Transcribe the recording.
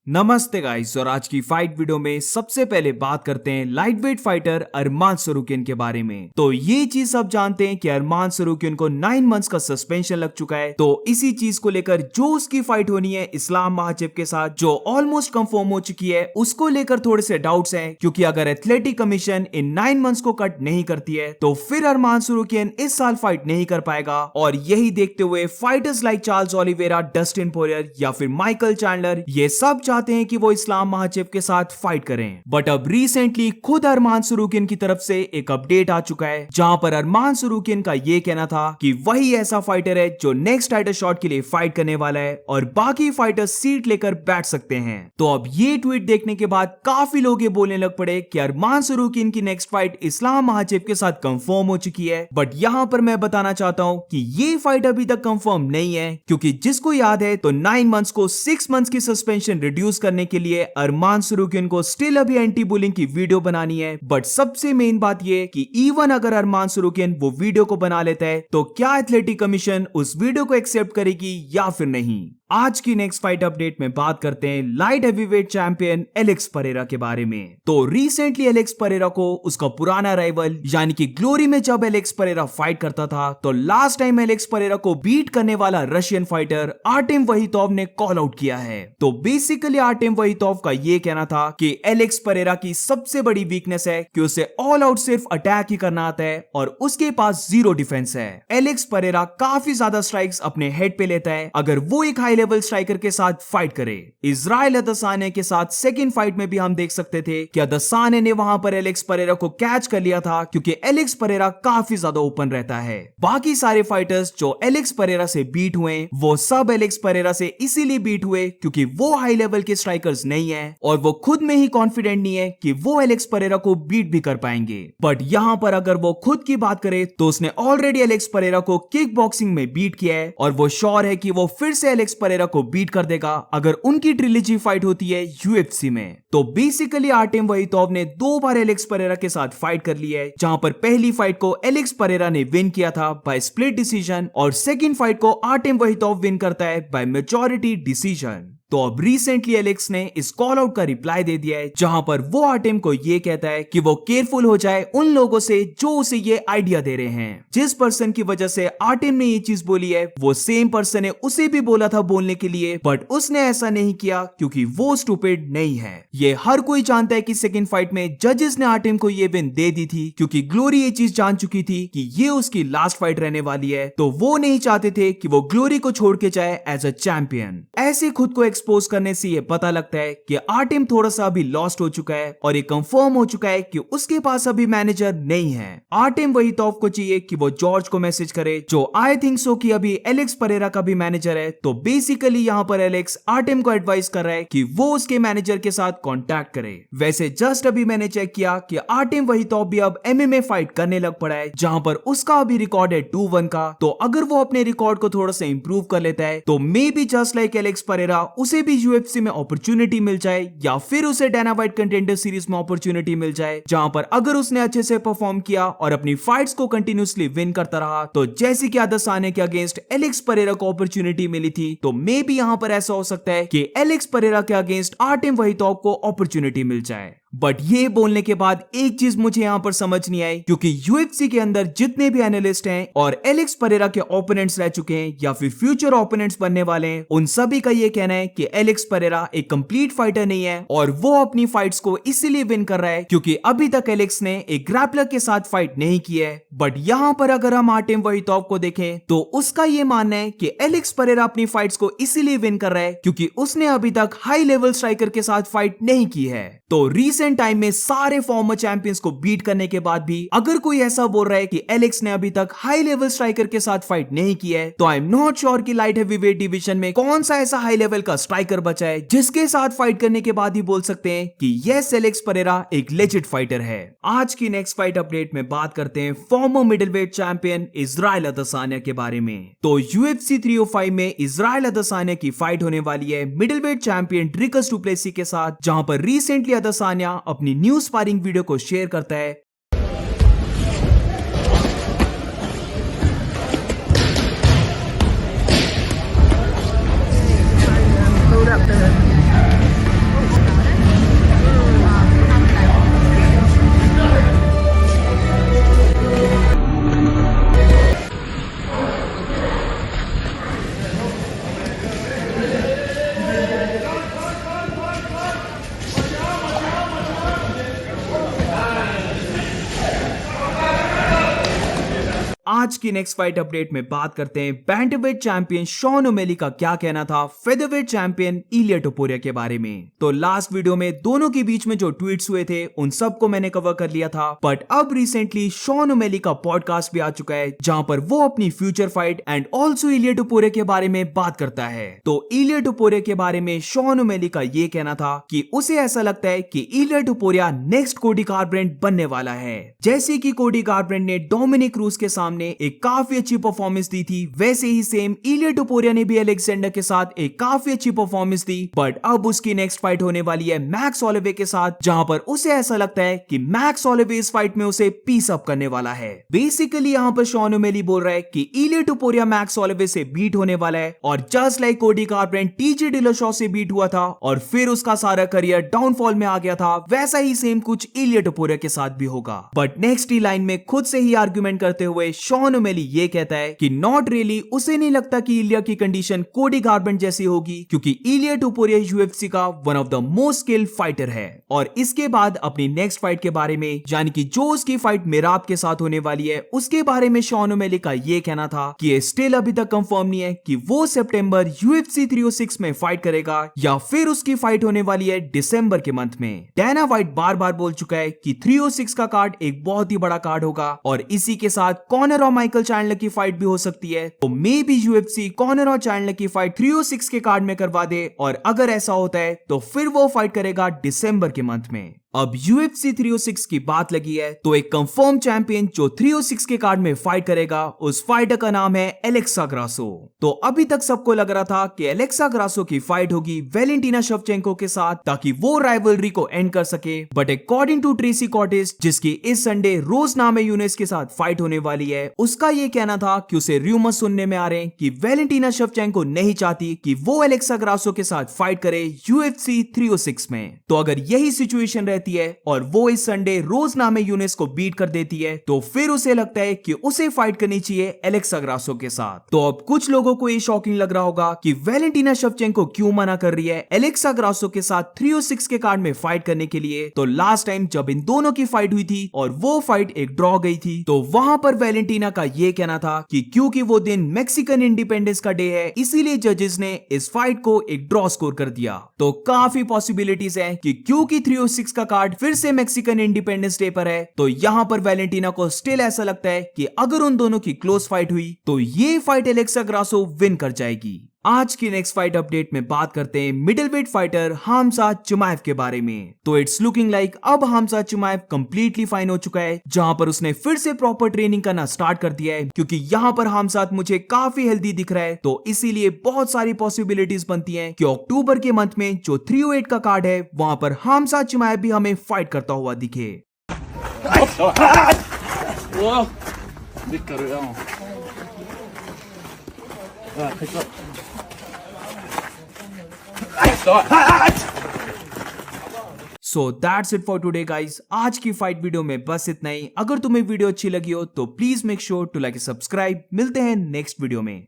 नमस्ते गाइस। और आज की फाइट वीडियो में सबसे पहले बात करते हैं लाइट वेट फाइटर अरमान सरूकियन के बारे में। तो ये चीज सब जानते हैं कि अरमान सरूकियन को 9 मंथ्स का सस्पेंशन लग चुका है। तो इसी चीज को लेकर जो उसकी फाइट होनी है इस्लाम महाचेव के साथ, जो ऑलमोस्ट कंफर्म हो चुकी है, उसको लेकर थोड़े से डाउट्स हैं। क्योंकि अगर एथलेटिक कमीशन इन 9 मंथ्स को कट नहीं करती है तो फिर अरमान सरूकियन इस साल फाइट नहीं कर पाएगा। और यही देखते हुए fighters like Charles Oliveira, Dustin Poirier या फिर माइकल चैंडलर ये सब चाहते हैं कि वो इस्लाम महाचेव के साथ फाइट करें। बट अब रिसेंटली खुद अरमान सरूकियन की तरफ से एक अपडेट आ चुका है, जहां पर अरमान सरूकियन का ये कहना था कि वही ऐसा फाइटर है जो नेक्स्ट टाइटल शॉट के लिए फाइट करने वाला है और बाकी फाइटर्स सीट लेकर बैठ सकते हैं। तो अब ये ट्वीट देखने के बाद काफी लोग ये बोलने लग पड़े कि अरमान सरूकियन की नेक्स्ट फाइट इस्लाम महाचेव के साथ कंफर्म हो चुकी है। बट यहां पर मैं बताना चाहता हूं कि ये फाइट अभी तक कंफर्म नहीं है, क्योंकि जिसको याद है तो 9 मंथ्स को 6 मंथ्स की सस्पेंशन रिड्यूस करने के लिए अरमान सरूकियन को स्टिल अभी एंटी बुलिंग की वीडियो बनानी है। बट सबसे मेन बात यह कि इवन अगर अरमान सरूकियन वो वीडियो को बना लेता है तो क्या एथलेटिक कमीशन उस वीडियो को एक्सेप्ट करेगी या फिर नहीं। आज की नेक्स्ट फाइट अपडेट में बात करते हैं light heavyweight champion Alex Pereira के बारे में। तो रिसेंटली एलेक्स परेरा को उसका पुराना राइवल यानी कि ग्लोरी में जब एलेक्स परेरा फाइट करता था तो लास्ट टाइम एलेक्स परेरा को बीट करने वाला रशियन फाइटर आर्टेम वहीतोव ने कॉल आउट किया है। तो बेसिकली आर्टेम वहीतोव का ये कहना था कि एलेक्स परेरा की सबसे बड़ी वीकनेस है कि उसे ऑल आउट सिर्फ अटैक ही करना आता है और उसके पास जीरो डिफेंस है। एलेक्स परेरा काफी ज्यादा स्ट्राइक्स अपने हेड पे लेता है अगर वो एक हाई लेवल स्ट्राइकर के साथ फाइट करे। इजराइल अदसाने के साथ सेकंड फाइट में भी हम देख सकते थे कि अदसाने ने वहां पर एलेक्स परेरा को कैच कर लिया था, क्योंकि एलेक्स परेरा काफी ज्यादा ओपन रहता है। बाकी सारे फाइटर्स जो एलेक्स परेरा से बीट हुए वो सब एलेक्स परेरा से इसीलिए बीट हुए क्योंकि वो हाई लेवल के स्ट्राइकर्स नहीं है और वो खुद में ही कॉन्फिडेंट नहीं है कि वो एलेक्स परेरा को बीट भी कर पाएंगे। बट यहां पर अगर वो खुद की बात करे तो उसने ऑलरेडी एलेक्स परेरा को किक बॉक्सिंग में बीट किया है और वो श्योर है कि वो फिर से एलेक्स परेरा को बीट कर देगा अगर उनकी ट्रिलॉजी फाइट होती है यूएफसी में। तो बेसिकली आर्टेम वहीतोव ने 2 बार एलेक्स परेरा के साथ फाइट कर ली है, जहां पर पहली फाइट को एलेक्स परेरा ने विन किया था बाय स्प्लिट डिसीजन और सेकंड फाइट को आर्टेम वहीतोव विन करता है बाय मेजॉरिटी डिसीजन। तो अब रिसेंटली एलेक्स ने इस कॉल आउट का रिप्लाई दे दिया है, जहां पर वो आर्टेम को ये कहता है कि वो केयरफुल हो जाए उन लोगों से जो उसे ये आइडिया दे रहे हैं। जिस पर्सन की वजह से आर्टेम ने ये चीज बोली है वो सेम पर्सन ने उसे भी बोला था बोलने के लिए, बट उसने ऐसा नहीं किया क्योंकि वो स्टूपिड नहीं है। ये हर कोई जानता है कि सेकंड फाइट में जजेस ने आर्टेम को ये विन दे दी थी, क्योंकि ग्लोरी ये चीज जान चुकी थी कि ये उसकी लास्ट फाइट रहने वाली है। तो वो नहीं चाहते थे कि वो ग्लोरी को छोड़ के जाए एज अ चैंपियन। ऐसे खुद को एक्सपोज करने से ये पता लगता है कि आर्टेम थोड़ा सा अभी लॉस्ट हो चुका है और ये कंफर्म हो चुका है कि उसके पास अभी मैनेजर नहीं है। आर्टेम वहीतोव को चाहिए कि वो जॉर्ज को मैसेज करे, जो आई थिंक सो कि अभी एलेक्स परेरा का भी मैनेजर है। तो बेसिकली यहां पर एलेक्स आर्टेम को एडवाइस कर रहा है कि वो उसके मैनेजर के साथ कांटेक्ट करे। वैसे जस्ट अभी मैंने चेक किया कि आर्टेम वहीतोव भी अब एमएमए फाइट करने लग पड़ा है, जहां पर उसका अभी रिकॉर्ड है 2-1 का। तो अगर वो अपने रिकॉर्ड को थोड़ा सा इंप्रूव कर लेता है तो may be just like Alex Pereira उसे भी यूएफसी में अपॉर्चुनिटी मिल जाए, या फिर उसे डायना व्हाइट कंटेंडर सीरीज में अपॉर्चुनिटी मिल जाए, जहां पर अगर उसने अच्छे से परफॉर्म किया और अपनी फाइट्स को कंटिन्यूअसली विन करता रहा। तो जैसे कि अदसाने के अगेंस्ट एलेक्स परेरा को अपॉर्चुनिटी मिली थी, तो मे बी यहां पर ऐसा हो सकता है कि एलेक्स परेरा के अगेंस्ट आर्टेम वहीतोव को अपॉर्चुनिटी मिल जाए। बट ये बोलने के बाद एक चीज मुझे यहां पर समझ नहीं आई, क्योंकि यूएफसी के अंदर जितने भी एनालिस्ट हैं और एलेक्स परेरा के ओपोनेंट्स रह चुके हैं या फिर फ्यूचर ओपोनेंट्स बनने वाले हैं, उन सभी का ये कहना है कि एलेक्स परेरा एक कंप्लीट फाइटर नहीं है और वो अपनी फाइट्स को इसीलिए विन कर रहा है क्योंकि अभी तक एलेक्स ने एक ग्रैपलर के साथ फाइट नहीं की है। बट यहां पर अगर हम आर्टेम वहीतोव को देखें तो उसका ये मानना है कि एलेक्स परेरा अपनी फाइट्स को इसीलिए विन कर रहा है क्योंकि उसने अभी तक हाई लेवल स्ट्राइकर के साथ फाइट नहीं की है। तो रिसेंट टाइम में सारे फॉर्मर चैंपियंस को बीट करने के बाद भी अगर कोई ऐसा बोल रहा है कि एलेक्स ने अभी तक हाई लेवल स्ट्राइकर के साथ फाइट नहीं की है, तो आई एम नॉट श्योर कि लाइट हेवीवेट डिवीजन में कौन सा ऐसा हाई लेवल का स्ट्राइकर बचा है जिसके साथ फाइट करने के बाद ही बोल सकते हैं कि यस एलेक्स परेरा एक लेजिट फाइटर है। आज की नेक्स्ट फाइट अपडेट में बात करते हैं फॉर्मर मिडिलवेट चैंपियन इजराइल अदसानिया के बारे में। तो यूएफसी 305 में इजराइल अदसानिया की फाइट होने वाली है middleweight champion Dricus du Plessis के साथ, जहां पर रिसेंटली अदसानिया अपनी न्यू स्पारिंग वीडियो को शेयर करता है। Hold up there. आज की नेक्स्ट फाइट अपडेट में बात करते हैं बैंटमवेट चैंपियन शॉन ओमेली का क्या कहना था फेदरवेट चैंपियन इलिया टोपुरिया के बारे में। तो लास्ट वीडियो में दोनों के बीच में जो ट्वीट्स हुए थे उन सबको मैंने कवर कर लिया था, बट अब रिसेंटली शॉन ओमेली का पॉडकास्ट भी आ चुका है जहां पर वो अपनी फ्यूचर फाइट एंड ऑल्सो इलिया टोपुरिया के बारे में बात करता है। तो इलिया टोपुरिया के बारे में शॉन ओमेली का ये कहना था कि उसे ऐसा लगता है कि इलिया टोपुरिया नेक्स्ट कोडी गारब्रैंड बनने वाला है। जैसे कि कोडी गारब्रैंड ने डोमिनिक क्रूज के सामने एक काफी अच्छी परफॉर्मेंस दी थी, वैसे ही सेम इलिया टोपुरिया ने भी अलेक्जेंडर के साथ एक काफी अच्छी परफॉर्मेंस दी, बट अब उसकी नेक्स्ट फाइट होने वाली है मैक्स होलोवे के साथ, जहां पर उसे ऐसा लगता है कि मैक्स होलोवे इस फाइट में उसे पीस अप करने वाला है। बेसिकली यहाँ पर शॉन ओमेली बोल रहा है कि इलिया टोपुरिया मैक्स होलोवे से बीट होने वाला है, और जस्ट लाइक कोडी गारब्रैंड टीजे डिलशॉ से बीट हुआ था और फिर उसका सारा करियर डाउनफॉल में आ गया था, वैसा ही सेम कुछ इलिया टोपुरिया के साथ भी होगा। बट नेक्स्ट ही लाइन में खुद से ही आर्गुमेंट करते हुए शॉन ओमेली ये कहता है कि नॉट रियली, उसे नहीं लगता कि इलिया की कंडीशन कोडी गारब्रैंड जैसी होगी, क्योंकि इलिया टोपुरिया यूएफसी का one of the most skilled fighter है। और इसके बाद अपनी नेक्स्ट फाइट के बारे में, यानी कि जो उसकी फाइट मेराब के साथ होने वाली है, उसके बारे में शॉन ओमेली का ये कहना था कि ये स्टिल अभी तक कंफर्म नहीं है कि वो सितंबर यूएफसी 306 में फाइट करेगा या फिर उसकी फाइट होने वाली है दिसंबर के मंथ में। डैना व्हाइट बार बार बोल चुका है कि 306 का कार्ड एक बहुत ही बड़ा कार्ड होगा और इसी के साथ कॉनर और माइकल चैंडलर की फाइट भी हो सकती है। तो मे बी यूएफसी कॉनर और चैंडलर की फाइट 306 के कार्ड में करवा दे, और अगर ऐसा होता है तो फिर वो फाइट करेगा दिसंबर के मंथ में। अब UFC 306 की बात लगी है तो एक कंफर्म चैंपियन जो 306 के कार्ड में फाइट करेगा, उस फाइटर का नाम है एलेक्सा ग्रासो। तो अभी तक सबको लग रहा था कि एलेक्सा ग्रासो की फाइट होगी वैलेंटिना शेवचेंको के साथ ताकि वो राइवलरी को एंड कर सके, बट अकॉर्डिंग टू ट्रेसी कॉर्टिस, जिसकी इस संडे रोज नामे यूनेस के साथ फाइट होने वाली है, उसका ये कहना था कि उसे रूमर्स सुनने में आ रहे हैं कि वैलेंटिना शेवचेंको नहीं चाहती कि वो एलेक्सा ग्रासो के साथ फाइट करे UFC 306 में। तो अगर यही सिचुएशन रहती है और वो इस संडे रोज नामे यूनेस को बीट कर देती है, तो फिर उसे लगता है कि उसे फाइट करनी चाहिए एलेक्सा ग्रासो के साथ। तो अब कुछ लोगों को ये शॉकिंग लग रहा होगा कि वैलेंटिना शेवचेंको क्यों मना कर रही है एलेक्सा ग्रासो के साथ 306 के कार्ड में फाइट करने के लिए। तो लास्ट टाइम जब इन दोनों की फाइट हुई थी और वो फाइट एक ड्रॉ गई थी, तो वहां पर वैलेंटिना का ये कहना था कि क्योंकि वो दिन मैक्सिकन इंडिपेंडेंस का डे है, इसीलिए जजेस ने इस फाइट को एक ड्रॉ स्कोर कर दिया। तो काफी पॉसिबिलिटीज है कि क्योंकि 306 का कार्ड फिर से मैक्सिकन इंडिपेंडेंस डे पर है, तो यहां पर वैलेंटिना को स्टिल ऐसा लगता है कि अगर उन दोनों की क्लोज फाइट हुई तो ये फाइट एलेक्सा ग्रासो विन कर जाएगी। आज की नेक्स्ट फाइट अपडेट में बात करते हैं मिडिलवेट फाइटर हामजा चिमाएव के बारे में। तो इट्स लुकिंग लाइक अब हामजा चिमाएव कंप्लीटली फाइन हो चुका है, जहां पर उसने फिर से प्रॉपर ट्रेनिंग करना स्टार्ट कर दिया है, क्योंकि यहां पर हामजा मुझे काफी हेल्दी दिख रहा है। तो इसीलिए बहुत सारी पॉसिबिलिटीज बनती हैं कि अक्टूबर के मंथ में जो 308 का कार्ड है, वहां पर हामजा चिमाएव भी हमें फाइट करता हुआ दिखे। So that's it for today guys. आज की फाइट वीडियो में बस इतना ही। अगर तुम्हें वीडियो अच्छी लगी हो तो please make sure to like subscribe. मिलते हैं नेक्स्ट वीडियो में।